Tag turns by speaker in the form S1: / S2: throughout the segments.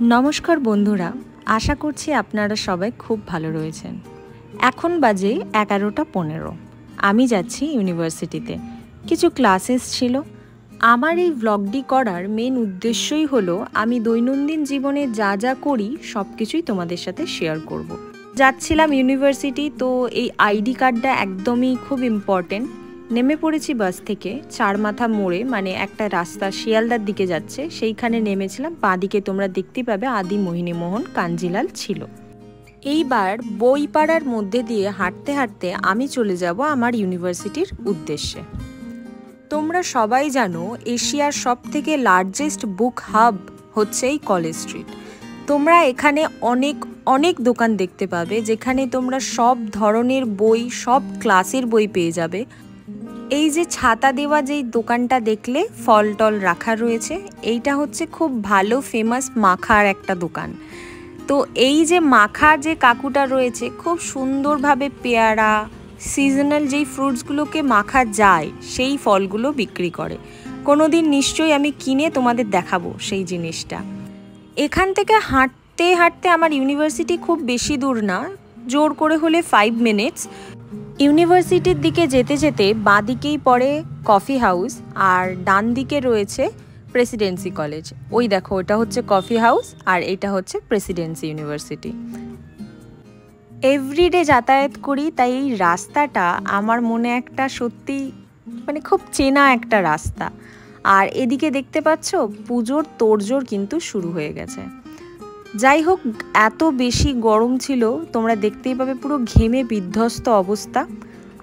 S1: नमस्कार बंधुरा आशा करছি আপনারা সবাই খুব ভালো রয়েছেন। এখন বাজে 11টা 15। আমি যাচ্ছি ইউনিভার্সিটিতে, কিছু ক্লাসেস ছিল। আমার এই ব্লগটি করার মেন উদ্দেশ্যই হলো আমি দৈনন্দিন জীবনে যা যা করি সব কিছুই তোমাদের সাথে শেয়ার করব। যাচ্ছিলাম ইউনিভার্সিটি, তো এই আইডি কার্ডটা একদমই খুব ইম্পর্টেন্ট। নেমে পড়েছি বাস থেকে, চারমাথা মোড়ে, মানে একটা রাস্তা শিয়ালদার দিকে যাচ্ছে, সেইখানে নেমেছিলাম। বাঁদিকে তোমরা দেখতে পাবে আদি মোহিনীমোহন কাঞ্জিলাল ছিল। এইবার বইপাড়ার মধ্যে দিয়ে হাঁটতে হাঁটতে আমি চলে যাব আমার ইউনিভার্সিটির উদ্দেশ্যে। তোমরা সবাই জানো এশিয়ার সবথেকে লার্জেস্ট বুক হাব হচ্ছে এই কলেজ স্ট্রিট। তোমরা এখানে অনেক অনেক দোকান দেখতে পাবে, যেখানে তোমরা সব ধরনের বই, সব ক্লাসের বই পেয়ে যাবে। এই যে ছাতা দেওয়া যেই দোকানটা দেখলে ফল টল রাখা রয়েছে, এইটা হচ্ছে খুব ভালো ফেমাস মাখার একটা দোকান। তো এই যে মাখা যে কাকুটা রয়েছে, খুব সুন্দরভাবে পেয়ারা, সিজনাল যেই ফ্রুটসগুলোকে মাখা যায় সেই ফলগুলো বিক্রি করে। কোনো দিন নিশ্চয়ই আমি কিনে তোমাদের দেখাবো সেই জিনিসটা। এখান থেকে হাঁটতে হাঁটতে আমার ইউনিভার্সিটি খুব বেশি দূর না, জোর করে হলে 5 মিনিটস। ইউনিভার্সিটির দিকে যেতে যেতে বাঁদিকেই পড়ে কফি হাউস, আর ডান দিকে রয়েছে প্রেসিডেন্সি কলেজ। ওই দেখো, ওটা হচ্ছে কফি হাউস আর এটা হচ্ছে প্রেসিডেন্সি ইউনিভার্সিটি। এভরিডে যাতায়াত করি, তাই এই রাস্তাটা আমার মনে একটা সত্যি মানে খুব চেনা একটা রাস্তা। আর এদিকে দেখতে পাচ্ছ পুজোর তোড়জোড় কিন্তু শুরু হয়ে গেছে। যাই হোক, এত বেশি গরম ছিল, তোমরা দেখতেই পাবে পুরো ঘেমে বিধ্বস্ত অবস্থা।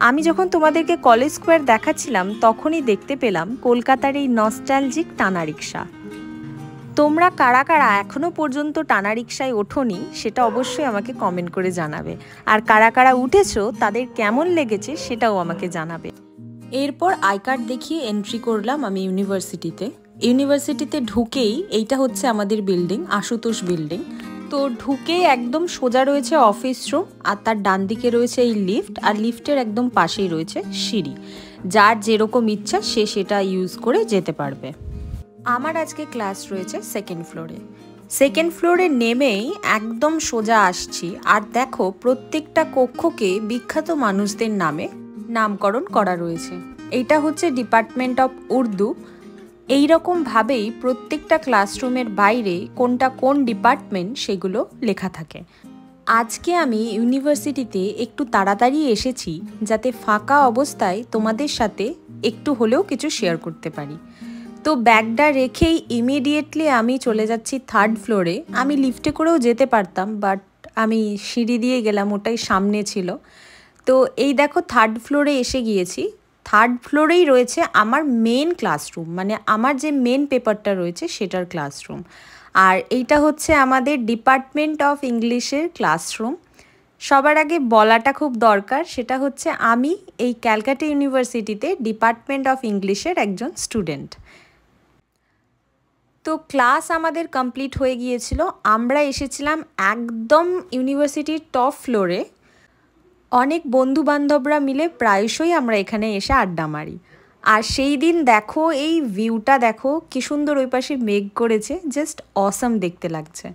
S1: আমি যখন তোমাদেরকে কলেজ স্কোয়ার দেখাচ্ছিলাম তখনই দেখতে পেলাম কলকাতার এই নস্টালজিক টানা রিক্সা। তোমরা কারা কারা এখনও পর্যন্ত টানা রিক্সায় ওঠোনি সেটা অবশ্যই আমাকে কমেন্ট করে জানাবে, আর কারা কারা উঠেছো তাদের কেমন লেগেছে সেটাও আমাকে জানাবে। এরপর আই কার্ড দেখিয়ে এন্ট্রি করলাম আমি ইউনিভার্সিটিতে। ইউনিভার্সিটিতে ঢুকেই এইটা হচ্ছে আমাদের বিল্ডিং, আশুতোষ বিল্ডিং। তো ঢুকেই একদম সোজা রয়েছে অফিস রুম, আর তার ডান দিকে রয়েছে এই লিফট, আর লিফটের একদম পাশেই রয়েছে সিঁড়ি। যার যেরকম ইচ্ছা সে সেটা ইউজ করে যেতে পারবে। আমার আজকে ক্লাস রয়েছে সেকেন্ড ফ্লোরে। সেকেন্ড ফ্লোরে নেমেই একদম সোজা আসছি, আর দেখো প্রত্যেকটা কক্ষকে বিখ্যাত মানুষদের নামে নামকরণ করা রয়েছে। এইটা হচ্ছে ডিপার্টমেন্ট অফ উর্দু। এইরকমভাবেই প্রত্যেকটা ক্লাসরুমের বাইরে কোনটা কোন ডিপার্টমেন্ট সেগুলো লেখা থাকে। আজকে আমি ইউনিভার্সিটিতে একটু তাড়াতাড়ি এসেছি, যাতে ফাঁকা অবস্থায় তোমাদের সাথে একটু হলেও কিছু শেয়ার করতে পারি। তো ব্যাগটা রেখেই ইমিডিয়েটলি আমি চলে যাচ্ছি থার্ড ফ্লোরে। আমি লিফটে করেও যেতে পারতাম, বাট আমি সিঁড়ি দিয়ে গেলাম, ওটাই সামনে ছিল। তো এই দেখো থার্ড ফ্লোরে এসে গিয়েছি। থার্ড ফ্লোরেই রয়েছে আমার মেন ক্লাসরুম, মানে আমার যে মেন পেপারটা রয়েছে সেটার ক্লাসরুম। আর এইটা হচ্ছে আমাদের ডিপার্টমেন্ট অফ ইংলিশের ক্লাসরুম। সবার আগে বলাটা খুব দরকার, সেটা হচ্ছে আমি এই ক্যালকাটা ইউনিভার্সিটিতে ডিপার্টমেন্ট অফ ইংলিশের একজন স্টুডেন্ট। তো ক্লাস আমাদের কমপ্লিট হয়ে গিয়েছিল। আমরা এসেছিলাম একদম ইউনিভার্সিটির টপ ফ্লোরে। অনেক বন্ধু বান্ধবরা মিলে প্রায়শই আমরা এখানে এসে আড্ডা মারি। আর সেই দিন দেখো এই ভিউটা দেখো কি সুন্দর, ওই পাশে মেঘ করেছে, জাস্ট অসাম দেখতে লাগছে।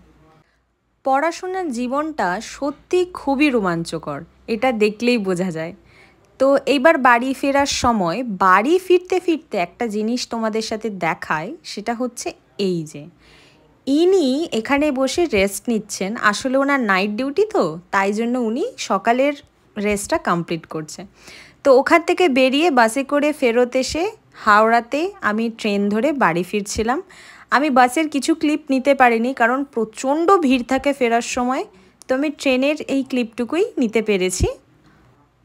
S1: পড়াশোনার জীবনটা সত্যি খুবই রোমাঞ্চকর, এটা দেখলেই বোঝা যায়। তো এইবার বাড়ি ফেরার সময় বাড়ি ফিরতে ফিরতে একটা জিনিস তোমাদের সাথে দেখায়, সেটা হচ্ছে এই যে ইনি এখানে বসে রেস্ট নিচ্ছেন। আসলে ওনার নাইট ডিউটি, তো তাই জন্য উনি সকালের রেস্টটা কমপ্লিট করছে। তো ওখান থেকে বেরিয়ে বাসে করে ফেরত এসে হাওড়াতে আমি ট্রেন ধরে বাড়ি ফিরছিলাম। আমি বাসের কিছু ক্লিপ নিতে পারিনি, কারণ প্রচণ্ড ভিড় থাকে ফেরার সময়। তো আমি ট্রেনের এই ক্লিপটুকুই নিতে পেরেছি।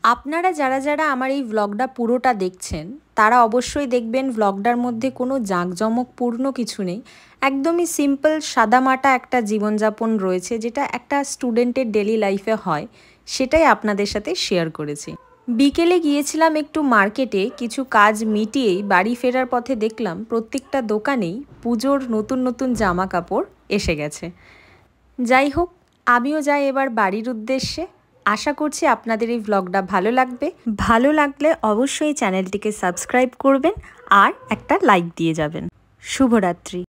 S1: আপনারা যারা যারা আমার এই ভ্লগটা পুরোটা দেখছেন তারা অবশ্যই দেখবেন ভ্লগটার মধ্যে কোনো জাঁকজমকপূর্ণ কিছু নেই। একদমই সিম্পল সাদামাটা একটা জীবনযাপন রয়েছে, যেটা একটা স্টুডেন্টের ডেলি লাইফে হয়, সেটাই আপনাদের সাথে শেয়ার করেছি। বিকেলে গিয়েছিলাম একটু মার্কেটে, কিছু কাজ মিটিয়েই বাড়ি ফেরার পথে দেখলাম প্রত্যেকটা দোকানেই পুজোর নতুন নতুন জামা কাপড় এসে গেছে। যাই হোক, আমিও যাই এবার বাড়ির উদ্দেশ্যে। আশা করছি আপনাদের এই ভ্লগটা ভালো লাগবে। ভালো লাগলে অবশ্যই চ্যানেলটিকে সাবস্ক্রাইব করবেন আর একটা লাইক দিয়ে যাবেন। শুভরাত্রি।